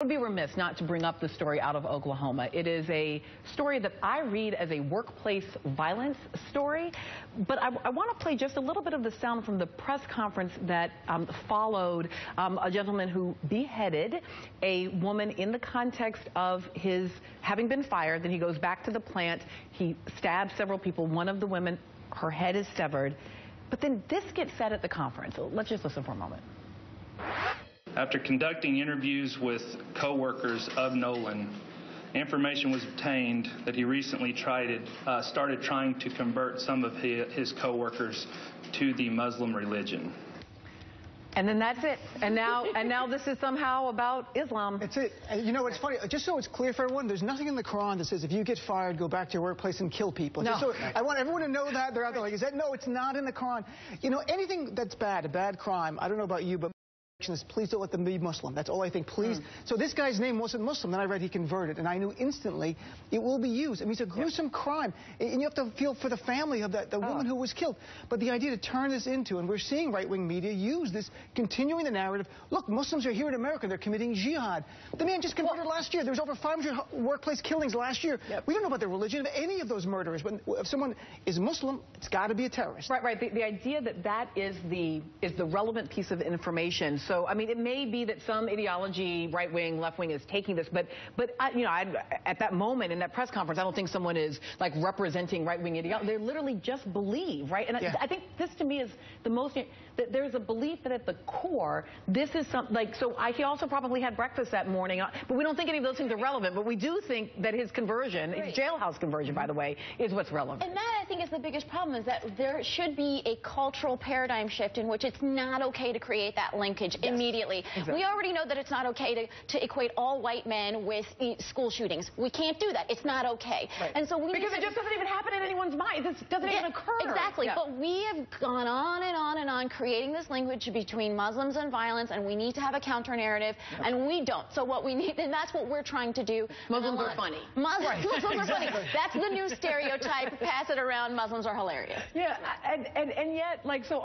I would be remiss not to bring up the story out of Oklahoma. It is a story that I read as a workplace violence story, but I want to play just a little bit of the sound from the press conference that followed a gentleman who beheaded a woman in the context of his having been fired. Then he goes back to the plant. He stabs several people. One of the women, her head is severed. But then this gets said at the conference. Let's just listen for a moment. After conducting interviews with co-workers of Nolan, information was obtained that he recently started trying to convert some of his co-workers to the Muslim religion. And then that's it. And now this is somehow about Islam. That's it. You know, it's funny. Just so it's clear for everyone, there's nothing in the Quran that says if you get fired, go back to your workplace and kill people. No. So I want everyone to know that. They're out there like, is that? No, it's not in the Quran. You know, anything that's bad, a bad crime, I don't know about you, but please don't let them be Muslim. That's all I think. Please. So this guy's name wasn't Muslim. Then I read he converted, and I knew instantly it will be used. I mean, it's a gruesome crime, and you have to feel for the family of the woman who was killed. But the idea to turn this into, and we're seeing right-wing media use this, continuing the narrative. Look, Muslims are here in America. They're committing jihad. The man just converted last year. There was over 500 workplace killings last year. We don't know about the religion of any of those murderers. But if someone is Muslim, it's got to be a terrorist. Right. The idea that that is the relevant piece of information. So, I mean, it may be that some ideology, right-wing, left-wing, is taking this, but you know, at that moment in that press conference, I don't think someone is like representing right-wing ideology. They literally just believe, right? And I think this to me is the most, that there's a belief that at the core, this is something like, so he also probably had breakfast that morning, but we don't think any of those things are relevant, but we do think that his conversion, his jailhouse conversion, by the way, is what's relevant. And that, I think, is the biggest problem, is that there should be a cultural paradigm shift in which it's not okay to create that linkage immediately. Exactly. We already know that it's not okay to equate all white men with school shootings. We can't do that. It's not okay. And so because it just doesn't even happen in anyone's mind. This doesn't even occur. Exactly. But we have gone on and on and on creating this language between Muslims and violence, and we need to have a counter narrative, and we don't. So what we need, and that's what we're trying to do. Muslims are funny. Muslims are funny. That's the new stereotype. Pass it around. Muslims are hilarious. Yeah, and yet, like, so